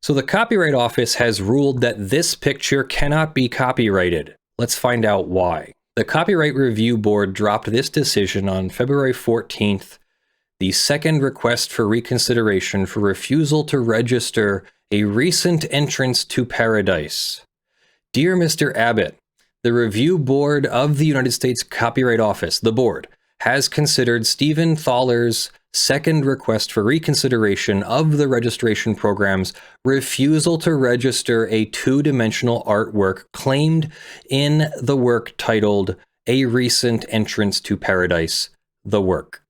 So the Copyright Office has ruled that this picture cannot be copyrighted. Let's find out why. The Copyright Review Board dropped this decision on February 14th, the second request for reconsideration for refusal to register a recent entrance to paradise. Dear Mr. Abbott, the Review Board of the United States Copyright Office, the board, has considered Stephen Thaler's second request for reconsideration of the registration program's refusal to register a two-dimensional artwork claimed in the work titled A Recent Entrance to Paradise, the work.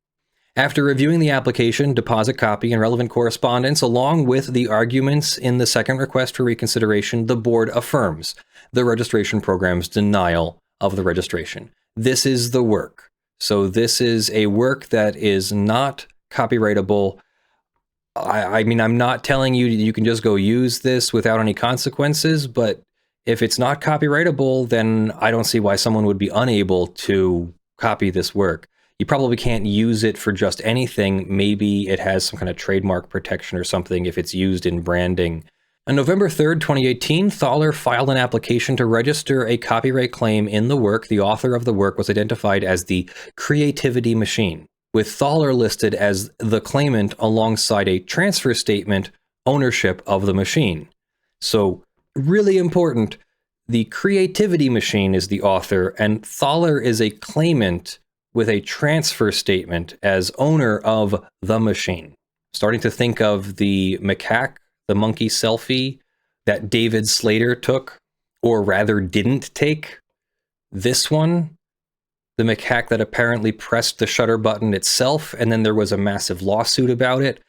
After reviewing the application, deposit copy, and relevant correspondence, along with the arguments in the second request for reconsideration, the board affirms the registration program's denial of the registration. This is the work. So this is a work that is not copyrightable. I mean, I'm not telling you you can just go use this without any consequences, but if it's not copyrightable, then I don't see why someone would be unable to copy this work. You probably can't use it for just anything. Maybe it has some kind of trademark protection or something if it's used in branding. On November 3rd, 2018, Thaler filed an application to register a copyright claim in the work. The author of the work was identified as the Creativity Machine, with Thaler listed as the claimant alongside a transfer statement ownership of the machine. So, really important, the Creativity Machine is the author, and Thaler is a claimant with a transfer statement as owner of the machine. Starting to think of the macaque, the monkey selfie that David Slater took, or rather didn't take. This one, the macaque that apparently pressed the shutter button itself, and then there was a massive lawsuit about it,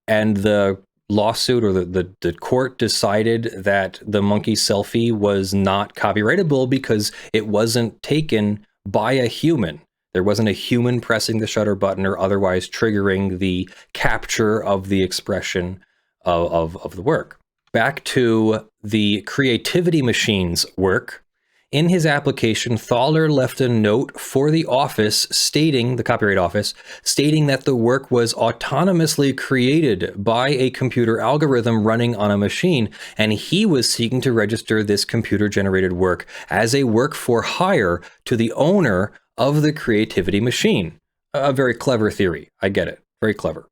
and the lawsuit, or the court, decided that the monkey selfie was not copyrightable because it wasn't taken by a human. There wasn't a human pressing the shutter button or otherwise triggering the capture of the expression of the work. Back to the Creativity Machine's work. In his application, Thaler left a note for the office stating, the Copyright Office, stating that the work was autonomously created by a computer algorithm running on a machine, and he was seeking to register this computer-generated work as a work for hire to the owner of the Creativity Machine. A very clever theory. I get it. Very clever.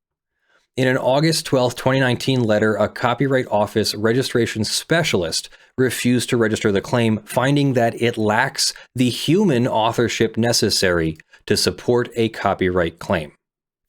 In an August 12, 2019 letter, a Copyright Office registration specialist refused to register the claim, finding that it lacks the human authorship necessary to support a copyright claim.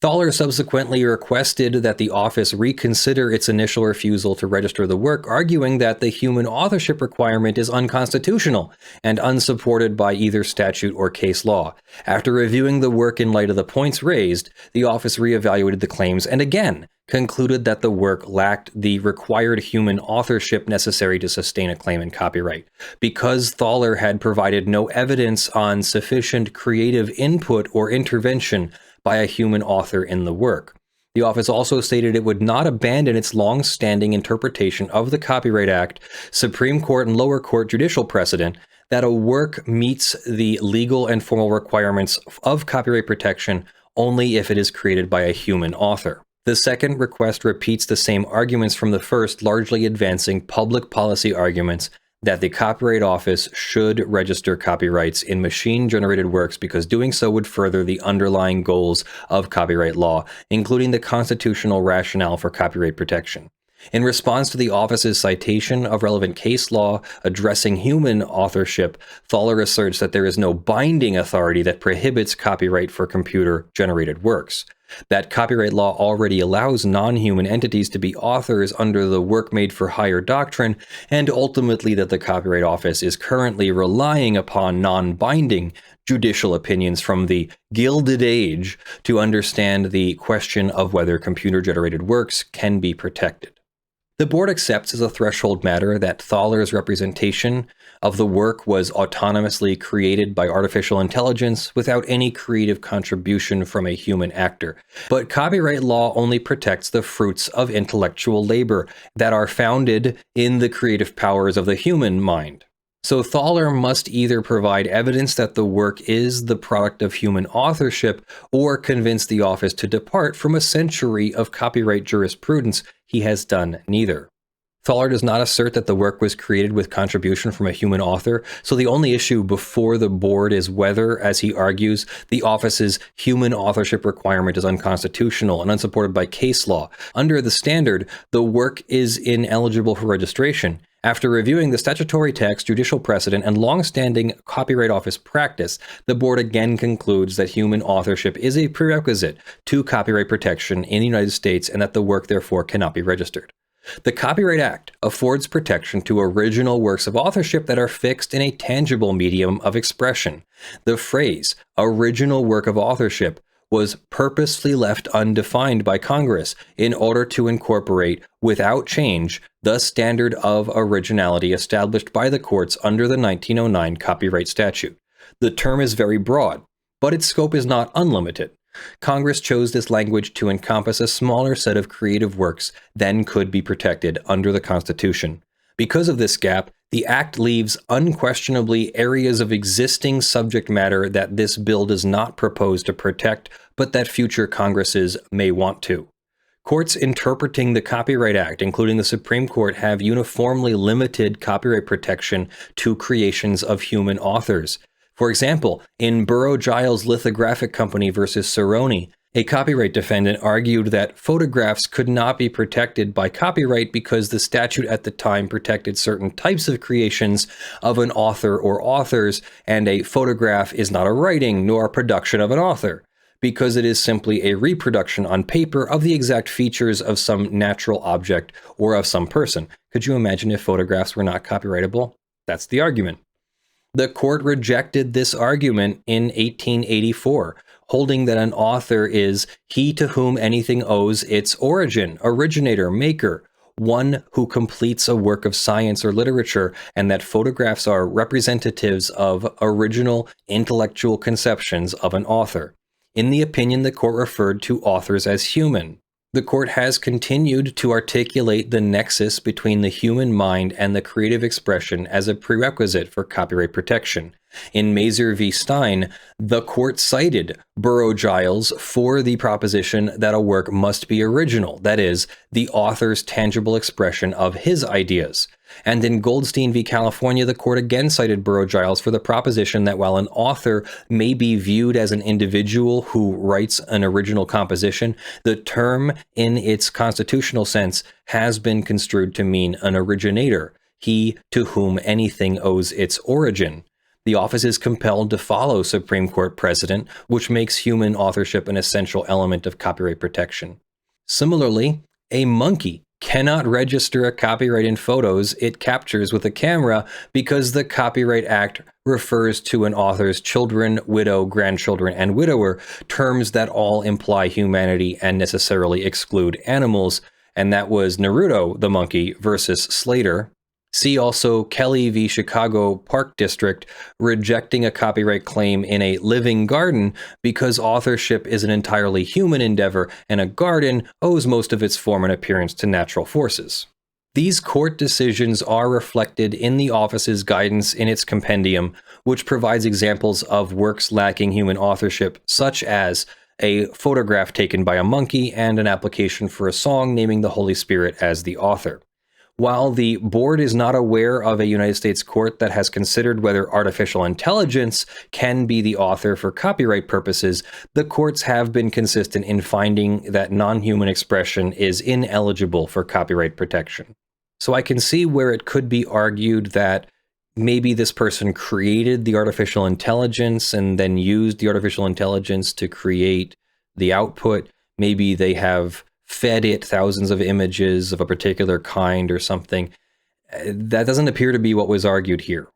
Thaler subsequently requested that the office reconsider its initial refusal to register the work, arguing that the human authorship requirement is unconstitutional and unsupported by either statute or case law. After reviewing the work in light of the points raised, the office reevaluated the claims and again concluded that the work lacked the required human authorship necessary to sustain a claim in copyright. Because Thaler had provided no evidence on sufficient creative input or intervention by a human author in the work. The office also stated it would not abandon its long-standing interpretation of the Copyright Act, Supreme Court and lower court judicial precedent, that a work meets the legal and formal requirements of copyright protection only if it is created by a human author. The second request repeats the same arguments from the first, largely advancing public policy arguments that the Copyright Office should register copyrights in machine-generated works because doing so would further the underlying goals of copyright law, including the constitutional rationale for copyright protection. In response to the office's citation of relevant case law addressing human authorship, Thaler asserts that there is no binding authority that prohibits copyright for computer-generated works, that copyright law already allows non-human entities to be authors under the work-made-for-hire doctrine, and ultimately that the Copyright Office is currently relying upon non-binding judicial opinions from the Gilded Age to understand the question of whether computer-generated works can be protected. The board accepts as a threshold matter that Thaler's representation of the work was autonomously created by artificial intelligence without any creative contribution from a human actor. But copyright law only protects the fruits of intellectual labor that are founded in the creative powers of the human mind. So Thaler must either provide evidence that the work is the product of human authorship or convince the office to depart from a century of copyright jurisprudence. He has done neither. Thaler does not assert that the work was created with contribution from a human author, so the only issue before the board is whether, as he argues, the office's human authorship requirement is unconstitutional and unsupported by case law. Under the standard, the work is ineligible for registration. After reviewing the statutory text, judicial precedent, and long-standing Copyright Office practice, the board again concludes that human authorship is a prerequisite to copyright protection in the United States and that the work therefore cannot be registered. The Copyright Act affords protection to original works of authorship that are fixed in a tangible medium of expression. The phrase, original work of authorship, was purposefully left undefined by Congress in order to incorporate, without change, the standard of originality established by the courts under the 1909 copyright statute. The term is very broad, but its scope is not unlimited. Congress chose this language to encompass a smaller set of creative works than could be protected under the Constitution. Because of this gap, the Act leaves unquestionably areas of existing subject matter that this bill does not propose to protect, but that future Congresses may want to. Courts interpreting the Copyright Act, including the Supreme Court, have uniformly limited copyright protection to creations of human authors. For example, in Burrow-Giles Lithographic Company versus Cerrone, a copyright defendant argued that photographs could not be protected by copyright because the statute at the time protected certain types of creations of an author or authors, and a photograph is not a writing nor a production of an author, because it is simply a reproduction on paper of the exact features of some natural object or of some person. Could you imagine if photographs were not copyrightable? That's the argument. The court rejected this argument in 1884, holding that an author is he to whom anything owes its origin, originator, maker, one who completes a work of science or literature, and that photographs are representatives of original intellectual conceptions of an author. In the opinion, the court referred to authors as human. The court has continued to articulate the nexus between the human mind and the creative expression as a prerequisite for copyright protection. In Mazur v. Stein, the court cited Burrow-Giles for the proposition that a work must be original, that is, the author's tangible expression of his ideas. And in Goldstein v. California, the court again cited Burrow-Giles for the proposition that while an author may be viewed as an individual who writes an original composition, the term in its constitutional sense has been construed to mean an originator, he to whom anything owes its origin. The office is compelled to follow Supreme Court precedent, which makes human authorship an essential element of copyright protection. Similarly, a monkey cannot register a copyright in photos it captures with a camera because the Copyright Act refers to an author's children, widow, grandchildren, and widower, terms that all imply humanity and necessarily exclude animals, and that was Naruto the monkey versus Slater. See also Kelly v. Chicago Park District rejecting a copyright claim in a living garden because authorship is an entirely human endeavor and a garden owes most of its form and appearance to natural forces. These court decisions are reflected in the office's guidance in its compendium, which provides examples of works lacking human authorship, such as a photograph taken by a monkey and an application for a song naming the Holy Spirit as the author. While the board is not aware of a United States court that has considered whether artificial intelligence can be the author for copyright purposes, the courts have been consistent in finding that non-human expression is ineligible for copyright protection. So I can see where it could be argued that maybe this person created the artificial intelligence and then used the artificial intelligence to create the output. Maybe they have fed it thousands of images of a particular kind or something. That doesn't appear to be what was argued here.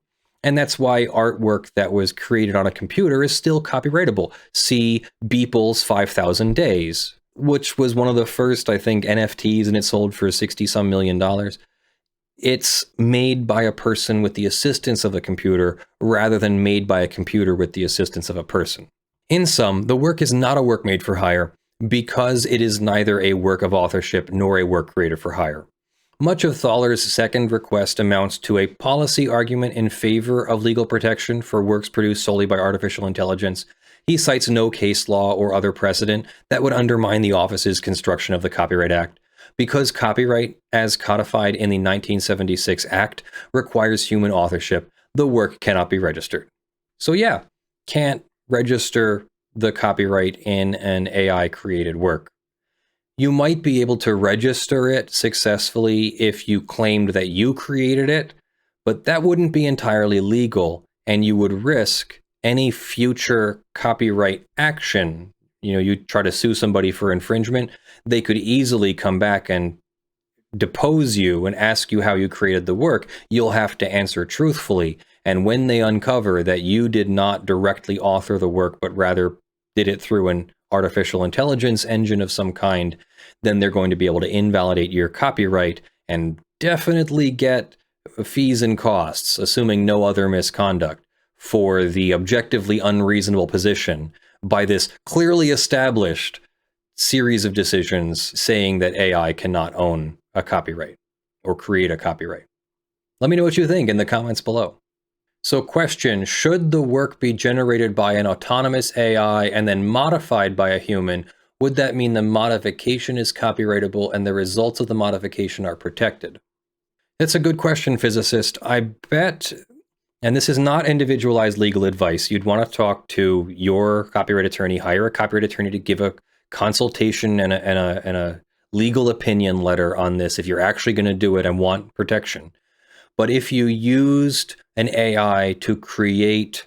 And that's why artwork that was created on a computer is still copyrightable. See Beeple's 5,000 Days, which was one of the first, I think, NFTs, and it sold for $60-some million. It's made by a person with the assistance of a computer rather than made by a computer with the assistance of a person. In sum, the work is not a work made for hire, because it is neither a work of authorship nor a work created for hire. Much of Thaler's second request amounts to a policy argument in favor of legal protection for works produced solely by artificial intelligence. He cites no case law or other precedent that would undermine the office's construction of the Copyright Act. because copyright, as codified in the 1976 Act, requires human authorship. The work cannot be registered. So yeah, can't register the copyright in an AI-created work. You might be able to register it successfully if you claimed that you created it, but that wouldn't be entirely legal, and you would risk any future copyright action. You try to sue somebody for infringement, they could easily come back and depose you and ask you how you created the work. You'll have to answer truthfully. And when they uncover that you did not directly author the work, but rather did it through an artificial intelligence engine of some kind, then they're going to be able to invalidate your copyright and definitely get fees and costs, assuming no other misconduct, for the objectively unreasonable position by this clearly established series of decisions saying that AI cannot own a copyright or create a copyright. Let me know what you think in the comments below. So question, should the work be generated by an autonomous AI and then modified by a human? Would that mean the modification is copyrightable and the results of the modification are protected? That's a good question, physicist. I bet, and this is not individualized legal advice, you'd want to talk to your copyright attorney, hire a copyright attorney to give a consultation and a legal opinion letter on this if you're actually going to do it and want protection. But if you used an AI to create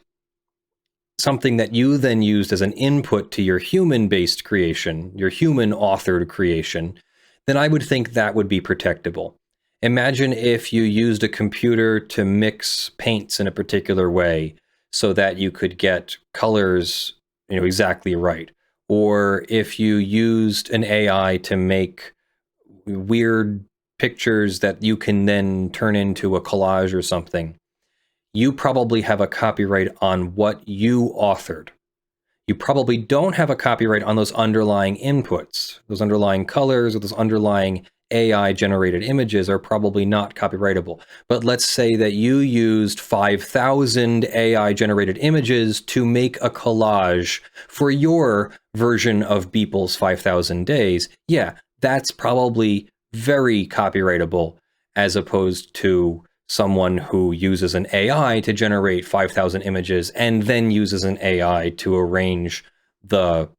something that you then used as an input to your human-based creation, your human-authored creation, then I would think that would be protectable. Imagine if you used a computer to mix paints in a particular way so that you could get colors, exactly right. Or if you used an AI to make weird pictures that you can then turn into a collage or something, you probably have a copyright on what you authored. You probably don't have a copyright on those underlying inputs. Those underlying colors or those underlying AI-generated images are probably not copyrightable. But let's say that you used 5,000 AI-generated images to make a collage for your version of Beeple's 5,000 Days. Yeah, that's probably very copyrightable, as opposed to someone who uses an AI to generate 5,000 images and then uses an AI to arrange the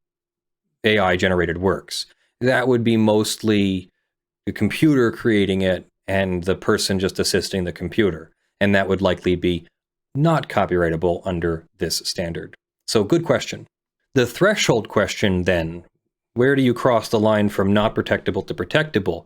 AI-generated works. That would be mostly the computer creating it and the person just assisting the computer. And that would likely be not copyrightable under this standard. So good question. The threshold question then, where do you cross the line from not protectable to protectable?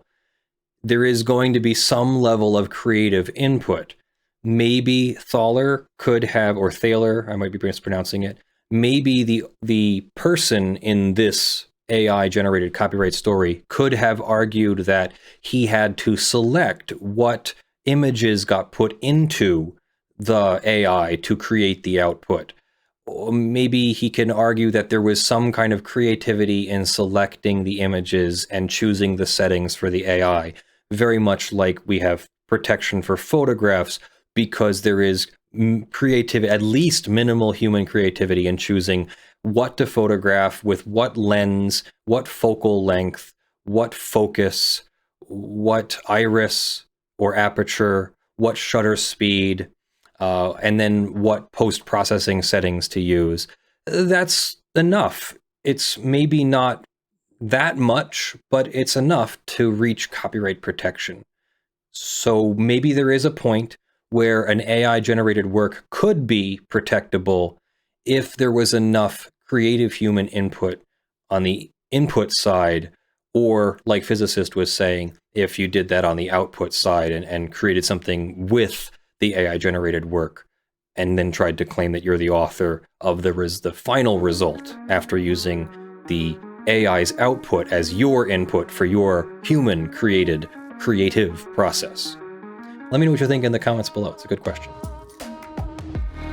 There is going to be some level of creative input. Maybe Thaler could have, or Thaler, I might be mispronouncing it, maybe the person in this AI-generated copyright story could have argued that he had to select what images got put into the AI to create the output. Or maybe he can argue that there was some kind of creativity in selecting the images and choosing the settings for the AI, very much like we have protection for photographs, because there is creativity, at least minimal human creativity in choosing what to photograph, with what lens, what focal length, what focus, what iris or aperture, what shutter speed, and then what post-processing settings to use. That's enough. It's maybe not that much, but it's enough to reach copyright protection. So maybe there is a point where an AI-generated work could be protectable if there was enough creative human input on the input side, or like physicist was saying, if you did that on the output side and created something with the AI-generated work and then tried to claim that you're the author of the final result after using the AI's output as your input for your human-created creative process. Let me know what you think in the comments below. It's a good question.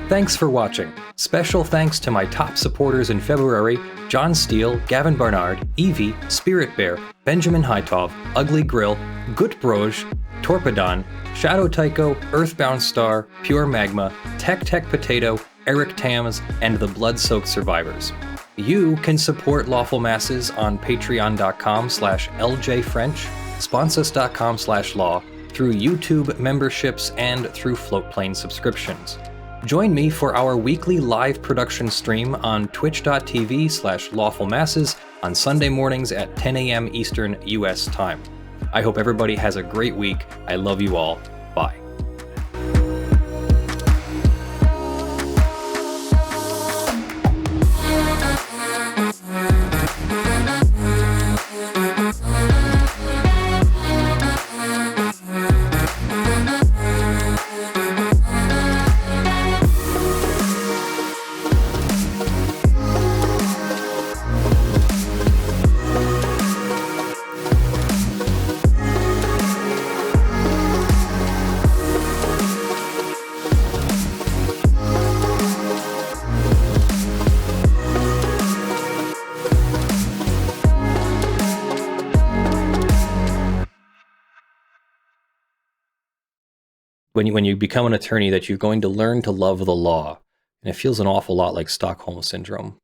Thanks for watching. Special thanks to my top supporters in February: John Steele, Gavin Barnard, Eevi, Spirit Bear, Benjamin Hitov, Ugly Grill, Gutbrodj, Torpedan, ShadowTycho, Earthbound Star, PureMagma, TechTechPotato, Eric Tams, and the Blood-Soaked Survivors. You can support Lawful Masses on patreon.com/ljfrench, sponsors.com/law, through YouTube memberships, and through Floatplane subscriptions. Join me for our weekly live production stream on twitch.tv/lawfulmasses on Sunday mornings at 10 a.m. Eastern US time. I hope everybody has a great week. I love you all. Bye. When you become an attorney, that you're going to learn to love the law. And it feels an awful lot like Stockholm Syndrome.